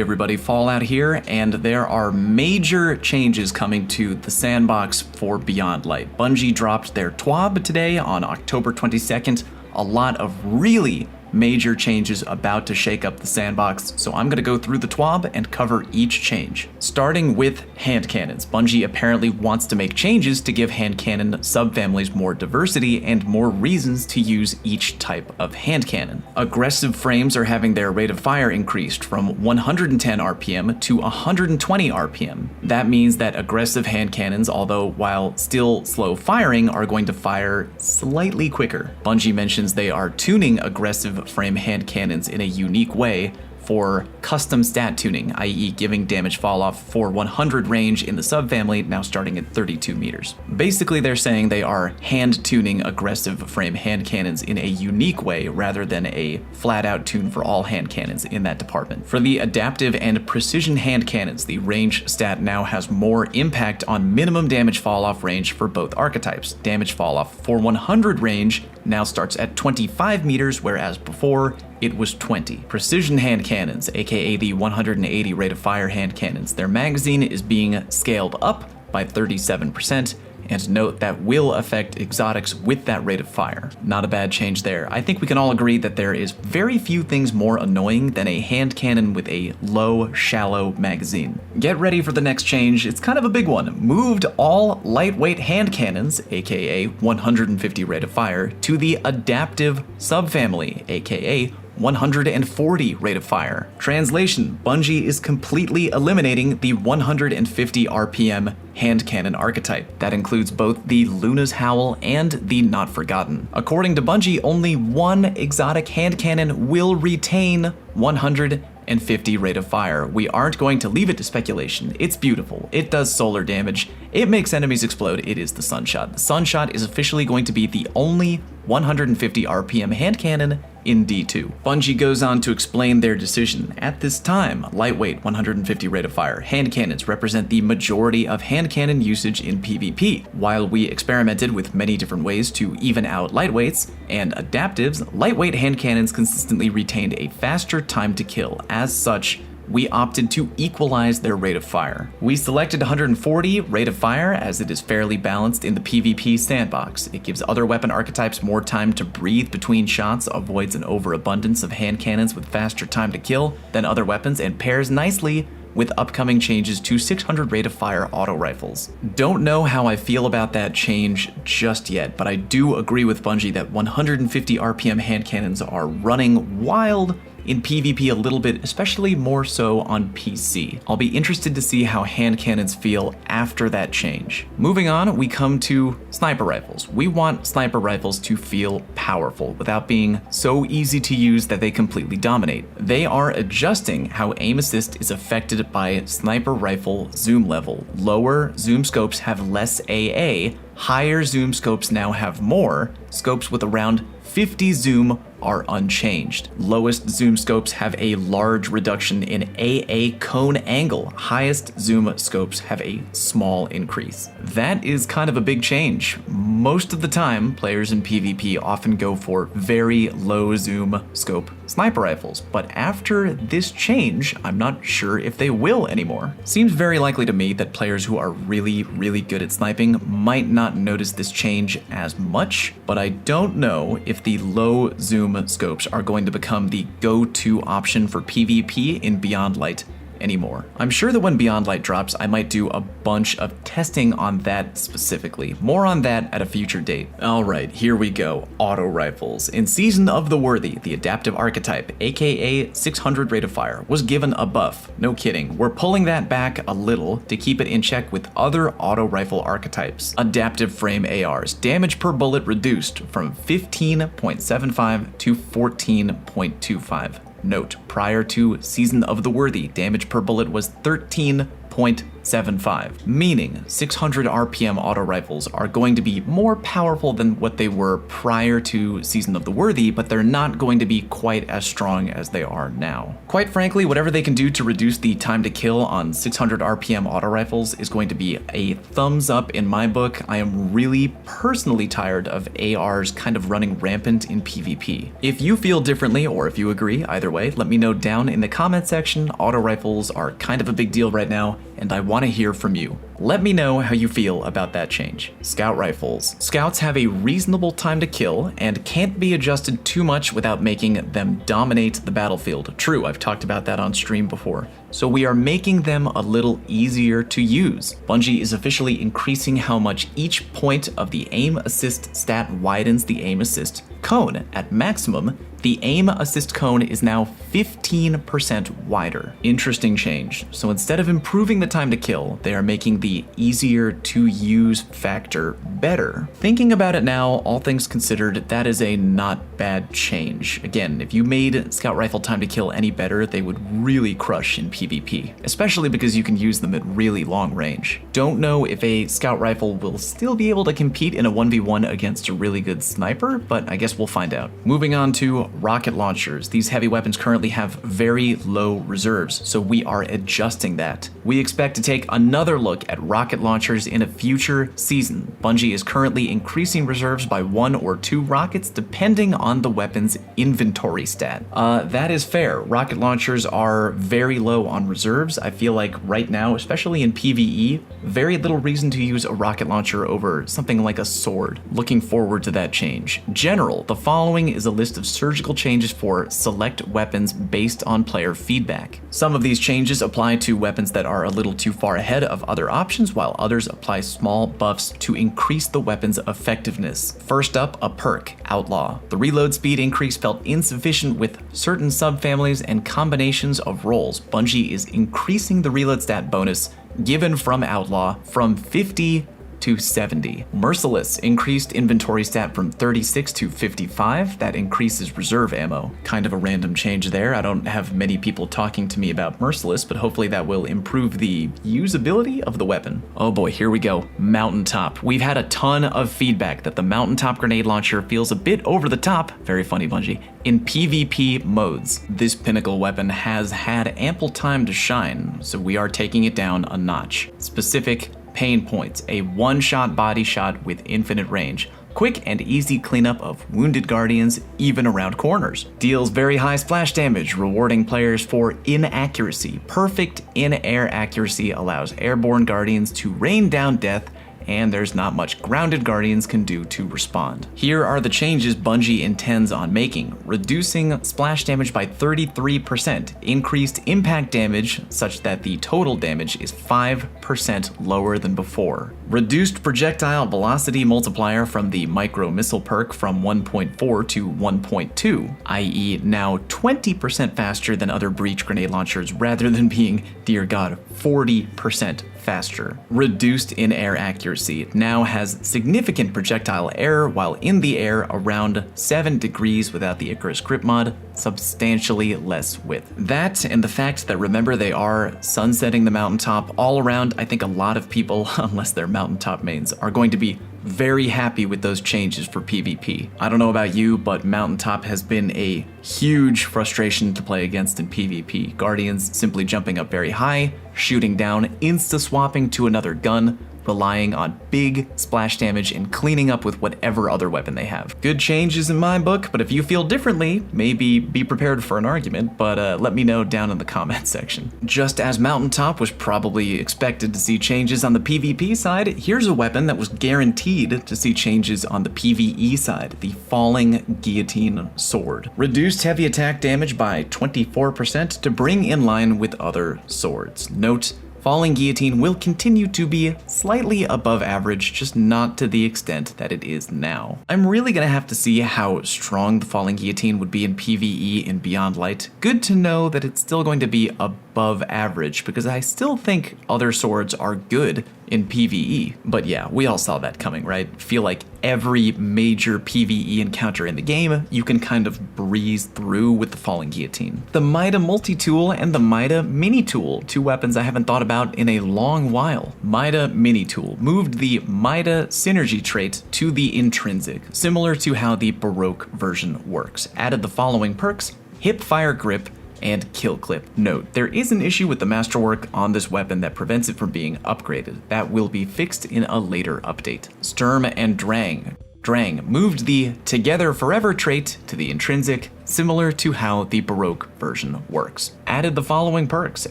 everybody, Fallout here, and there are major changes coming to the Sandbox for Beyond Light. Bungie dropped their TWAB today on October 22nd. A lot of really major changes about to shake up the Sandbox, so I'm going to go through the TWAB and cover each change. Starting with hand cannons. Bungie apparently wants to make changes to give hand cannon subfamilies more diversity and more reasons to use each type of hand cannon. Aggressive frames are having their rate of fire increased from 110 RPM to 120 RPM. That means that aggressive hand cannons, although while still slow firing, are going to fire slightly quicker. Bungie mentions they are tuning aggressive frame hand cannons in a unique way for custom stat tuning, i.e. giving damage falloff for 100 range in the subfamily, now starting at 32 meters. Basically, they're saying they are hand tuning aggressive frame hand cannons in a unique way rather than a flat out tune for all hand cannons in that department. For the adaptive and precision hand cannons, the range stat now has more impact on minimum damage falloff range for both archetypes. Damage falloff for 100 range now starts at 25 meters, whereas before it was 20. Precision hand cannons, aka the 180 rate of fire hand cannons, their magazine is being scaled up by 37%, and note that will affect exotics with that rate of fire. Not a bad change there. I think we can all agree that there is very few things more annoying than a hand cannon with a low, shallow magazine. Get ready for the next change. It's kind of a big one. Moved all lightweight hand cannons, aka 150 rate of fire, to the adaptive subfamily, aka 140 rate of fire. Translation: Bungie is completely eliminating the 150 RPM hand cannon archetype. That includes both the Luna's Howl and the Not Forgotten. According to Bungie, only one exotic hand cannon will retain 150 rate of fire. We aren't going to leave it to speculation. It's beautiful. It does solar damage. It makes enemies explode. It is the Sunshot. The Sunshot is officially going to be the only 150 RPM hand cannon in D2. Bungie goes on to explain their decision. At this time, lightweight 150 rate of fire hand cannons represent the majority of hand cannon usage in PvP. While we experimented with many different ways to even out lightweights and adaptives, lightweight hand cannons consistently retained a faster time to kill. As such, we opted to equalize their rate of fire. We selected 140 rate of fire as it is fairly balanced in the PvP sandbox. It gives other weapon archetypes more time to breathe between shots, avoids an overabundance of hand cannons with faster time to kill than other weapons, and pairs nicely with upcoming changes to 600 rate of fire auto rifles. Don't know how I feel about that change just yet, but I do agree with Bungie that 150 RPM hand cannons are running wild in PvP a little bit, especially more so on PC. I'll be interested to see how hand cannons feel after that change. Moving on, we come to sniper rifles. We want sniper rifles to feel powerful without being so easy to use that they completely dominate. They are adjusting how aim assist is affected by sniper rifle zoom level. Lower zoom scopes have less AA, higher zoom scopes now have more. Scopes with around 50 zoom are unchanged. Lowest zoom scopes have a large reduction in AA cone angle. Highest zoom scopes have a small increase. That is kind of a big change. Most of the time, players in PvP often go for very low zoom scope sniper rifles, but after this change, I'm not sure if they will anymore. Seems very likely to me that players who are really good at sniping might not notice this change as much, but I don't know if the low zoom scopes are going to become the go-to option for PvP in Beyond Light anymore. I'm sure that when Beyond Light drops, I might do a bunch of testing on that specifically. More on that at a future date. Alright, here we go. Auto rifles. In Season of the Worthy, the adaptive archetype, aka 600 rate of fire, was given a buff. No kidding. We're pulling that back a little to keep it in check with other auto rifle archetypes. Adaptive frame ARs. Damage per bullet reduced from 15.75 to 14.25. Note, prior to Season of the Worthy, damage per bullet was 13.75. 0.75, meaning 600 RPM auto rifles are going to be more powerful than what they were prior to Season of the Worthy, but they're not going to be quite as strong as they are now. Quite frankly, whatever they can do to reduce the time to kill on 600 RPM auto rifles is going to be a thumbs up in my book. I am really personally tired of ARs kind of running rampant in PvP. If you feel differently or if you agree, either way, let me know down in the comment section. Auto rifles are kind of a big deal right now, and I want to hear from you. Let me know how you feel about that change. Scout rifles. Scouts have a reasonable time to kill and can't be adjusted too much without making them dominate the battlefield. True, I've talked about that on stream before. So we are making them a little easier to use. Bungie is officially increasing how much each point of the aim assist stat widens the aim assist cone. At maximum, the aim assist cone is now 15% wider. Interesting change. So instead of improving the time to kill, they are making the easier to use factor better. Thinking about it now, all things considered, that is a not bad change. Again, if you made scout rifle time to kill any better, they would really crush in PvP, especially because you can use them at really long range. Don't know if a scout rifle will still be able to compete in a 1v1 against a really good sniper, but I guess we'll find out. Moving on to rocket launchers. These heavy weapons currently have very low reserves, so we are adjusting that. We expect to take another look at rocket launchers in a future season. Bungie is currently increasing reserves by 1 or 2 rockets depending on the weapon's inventory stat. That is fair. Rocket launchers are very low on reserves. I feel like right now, especially in PvE, very little reason to use a rocket launcher over something like a sword. Looking forward to that change. General, the following is a list of surgical changes for select weapons based on player feedback. Some of these changes apply to weapons that are a little too far ahead of other options, while others apply small buffs to increase the weapon's effectiveness. First up, a perk, Outlaw. The reload speed increase felt insufficient with certain subfamilies and combinations of roles. Bungie is increasing the reload stat bonus given from Outlaw from 50 to 70. Merciless increased inventory stat from 36 to 55. That increases reserve ammo. Kind of a random change there. I don't have many people talking to me about Merciless, but hopefully that will improve the usability of the weapon. Oh boy, here we go. Mountaintop. We've had a ton of feedback that the Mountaintop grenade launcher feels a bit over the top, very funny Bungie, in PvP modes. This pinnacle weapon has had ample time to shine, so we are taking it down a notch. Specific pain points: a one-shot body shot with infinite range, quick and easy cleanup of wounded guardians even around corners, deals very high splash damage, rewarding players for inaccuracy. Perfect in-air accuracy allows airborne guardians to rain down death, and there's not much grounded guardians can do to respond. Here are the changes Bungie intends on making: reducing splash damage by 33%, increased impact damage such that the total damage is 5% lower than before, reduced projectile velocity multiplier from the micro missile perk from 1.4 to 1.2, i.e. now 20% faster than other breach grenade launchers rather than being, dear god, 40% faster. Reduced in-air accuracy now has significant projectile error while in the air, around 7 degrees without the Icarus grip mod, substantially less width. That and the fact that, remember, they are sunsetting the Mountaintop all around, I think a lot of people, unless they're Mountaintop mains, are going to be very happy with those changes for PvP. I don't know about you, but Mountaintop has been a huge frustration to play against in PvP. Guardians simply jumping up very high, shooting down, insta-swapping to another gun, relying on big splash damage and cleaning up with whatever other weapon they have. Good changes in my book, but if you feel differently, maybe be prepared for an argument, but let me know down in the comment section. Just as Mountaintop was probably expected to see changes on the PvP side, here's a weapon that was guaranteed to see changes on the PvE side: the Falling Guillotine Sword. Reduced heavy attack damage by 24% to bring in line with other swords. Note: Falling Guillotine will continue to be slightly above average, just not to the extent that it is now. I'm really gonna have to see how strong the Falling Guillotine would be in PvE in Beyond Light. Good to know that it's still going to be above average, because I still think other swords are good in PvE. But yeah, we all saw that coming, right? Feel like every major PvE encounter in the game, you can kind of breeze through with the Falling Guillotine. The Mida Multi-Tool and the Mida Mini-Tool, two weapons I haven't thought about in a long while. Mida Mini-Tool moved the Mida synergy trait to the intrinsic, similar to how the Baroque version works. Added the following perks: Hip Fire Grip and Kill Clip. Note, there is an issue with the masterwork on this weapon that prevents it from being upgraded. That will be fixed in a later update. Sturm and Drang. Drang moved the Together Forever trait to the intrinsic, similar to how the Baroque version works. Added the following perks: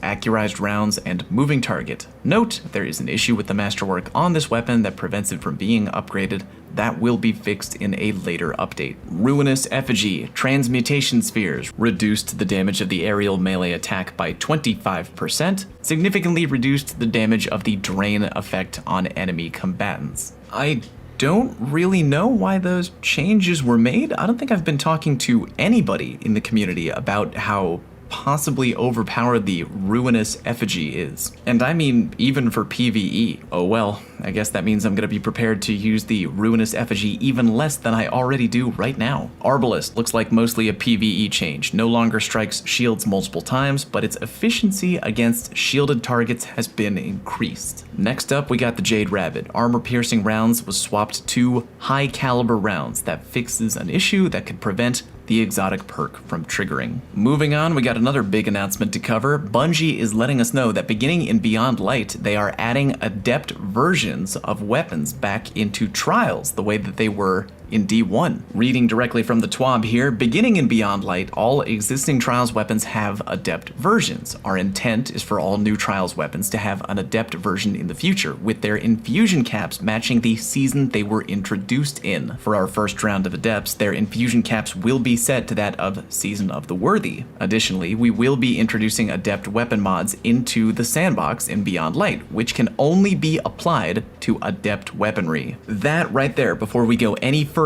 Accurized Rounds and Moving Target. Note, there is an issue with the masterwork on this weapon that prevents it from being upgraded. That will be fixed in a later update. Ruinous Effigy, Transmutation Spheres, reduced the damage of the aerial melee attack by 25%, significantly reduced the damage of the drain effect on enemy combatants. I don't really know why those changes were made. I don't think I've been talking to anybody in the community about how possibly overpowered the Ruinous Effigy is. And I mean, even for PvE. Oh well, I guess that means I'm gonna be prepared to use the Ruinous Effigy even less than I already do right now. Arbalest looks like mostly a PvE change. No longer strikes shields multiple times, but its efficiency against shielded targets has been increased. Next up, we got the Jade Rabbit. Armor-piercing rounds was swapped to high-caliber rounds. That fixes an issue that could prevent the exotic perk from triggering. Moving on, we got another big announcement to cover. Bungie is letting us know that beginning in Beyond Light, they are adding adept versions of weapons back into trials the way that they were in D1. Reading directly from the TWAB here, beginning in Beyond Light, all existing Trials weapons have Adept versions. Our intent is for all new Trials weapons to have an Adept version in the future, with their infusion caps matching the season they were introduced in. For our first round of Adepts, their infusion caps will be set to that of Season of the Worthy. Additionally, we will be introducing Adept weapon mods into the Sandbox in Beyond Light, which can only be applied to Adept weaponry. That right there, before we go any further,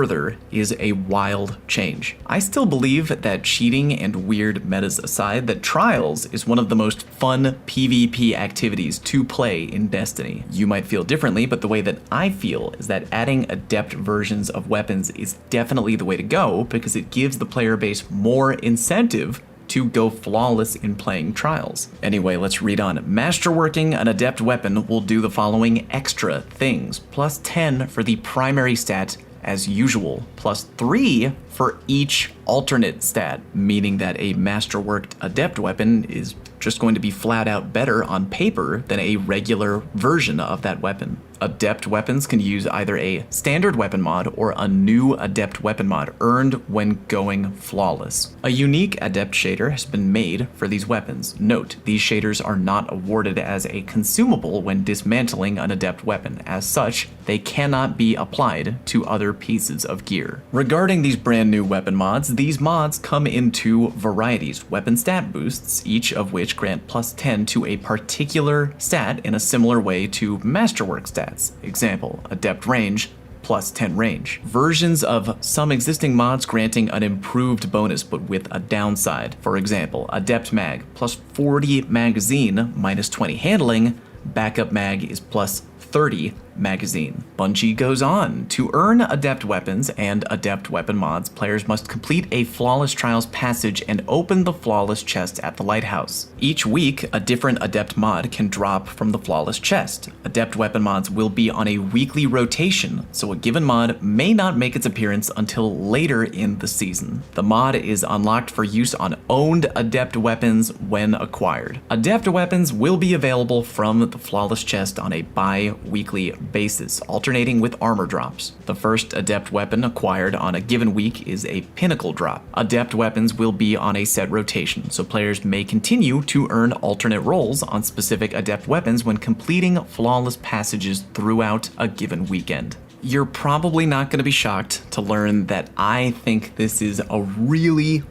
is a wild change. I still believe that cheating and weird metas aside, that Trials is one of the most fun PvP activities to play in Destiny. You might feel differently, but the way that I feel is that adding Adept versions of weapons is definitely the way to go, because it gives the player base more incentive to go flawless in playing Trials. Anyway, let's read on. Masterworking an Adept weapon will do the following extra things. Plus 10 for the primary stat as usual, plus 3 for each alternate stat, meaning that a masterworked Adept weapon is just going to be flat out better on paper than a regular version of that weapon. Adept weapons can use either a standard weapon mod or a new Adept weapon mod earned when going flawless. A unique Adept shader has been made for these weapons. Note, these shaders are not awarded as a consumable when dismantling an Adept weapon. As such, they cannot be applied to other pieces of gear. Regarding these brand new weapon mods, these mods come in two varieties: weapon stat boosts, each of which grant plus 10 to a particular stat in a similar way to masterwork stats. Example, Adept range, plus 10 range. Versions of some existing mods granting an improved bonus but with a downside. For example, Adept mag, plus 40 magazine, minus 20 handling. Backup mag is plus 30 magazine. Bungie goes on. To earn Adept weapons and Adept weapon mods, players must complete a Flawless Trials passage and open the Flawless chest at the Lighthouse. Each week, a different Adept mod can drop from the Flawless chest. Adept weapon mods will be on a weekly rotation, so a given mod may not make its appearance until later in the season. The mod is unlocked for use on owned Adept weapons when acquired. Adept weapons will be available from the Flawless chest on a bi-weekly basis, alternating with armor drops. The first Adept weapon acquired on a given week is a Pinnacle drop. Adept weapons will be on a set rotation, so players may continue to earn alternate rolls on specific Adept weapons when completing flawless passages throughout a given weekend. You're probably not going to be shocked to learn that I think this is a really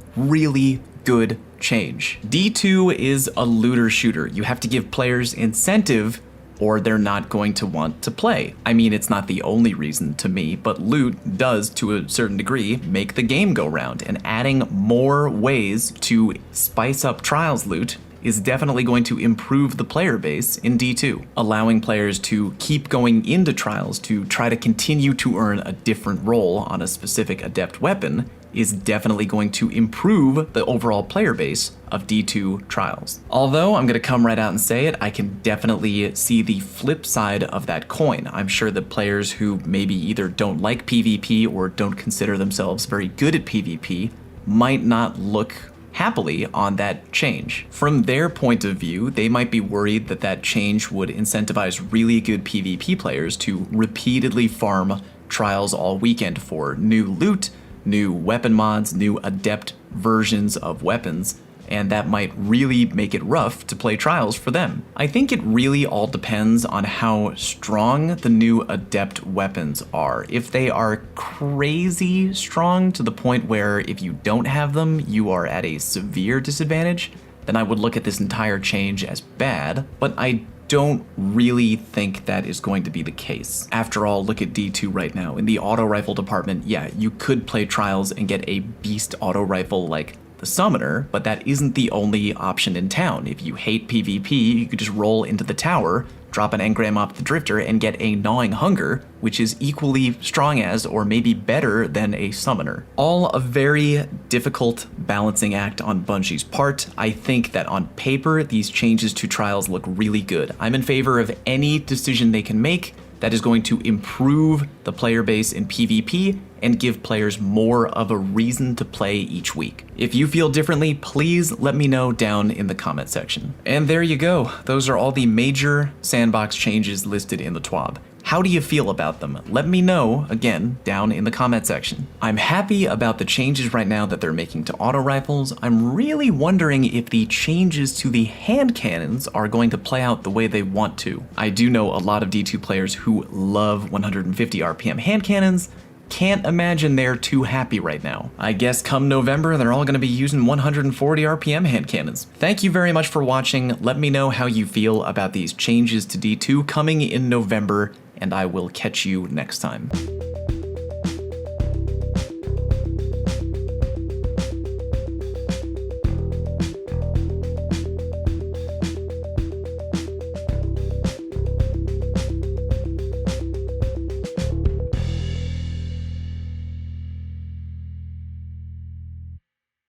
good change. D2 is a looter shooter. You have to give players incentive or they're not going to want to play. I mean, it's not the only reason to me, but loot does, to a certain degree, make the game go round, and adding more ways to spice up Trials loot is definitely going to improve the player base in D2. Allowing players to keep going into trials to try to continue to earn a different role on a specific adept weapon is definitely going to improve the overall player base of D2 trials. Although I'm gonna come right out and say it, I can definitely see the flip side of that coin. I'm sure that players who maybe either don't like PvP or don't consider themselves very good at PvP might not look happily on that change. From their point of view, they might be worried that that change would incentivize really good PvP players to repeatedly farm trials all weekend for new loot, new weapon mods, new adept versions of weapons, and that might really make it rough to play trials for them. I think it really all depends on how strong the new adept weapons are. If they are crazy strong to the point where if you don't have them, you are at a severe disadvantage, then I would look at this entire change as bad, but I don't really think that is going to be the case. After all, look at D2 right now. In the auto rifle department, yeah, you could play trials and get a beast auto rifle like the Summoner, but that isn't the only option in town. If you hate PvP, you could just roll into the tower, drop an engram off the drifter, and get a Gnawing Hunger, which is equally strong as, or maybe better than, a Summoner. All a very difficult balancing act on Bungie's part. I think that on paper, these changes to trials look really good. I'm in favor of any decision they can make that is going to improve the player base in PvP and give players more of a reason to play each week. If you feel differently, please let me know down in the comment section. And there you go. Those are all the major Sandbox changes listed in the TWAB. How do you feel about them? Let me know, again, down in the comment section. I'm happy about the changes right now that they're making to auto rifles. I'm really wondering if the changes to the hand cannons are going to play out the way they want to. I do know a lot of D2 players who love 150 RPM hand cannons. Can't imagine they're too happy right now. I guess come November, they're all gonna be using 140 RPM hand cannons. Thank you very much for watching. Let me know how you feel about these changes to D2 coming in November, and I will catch you next time.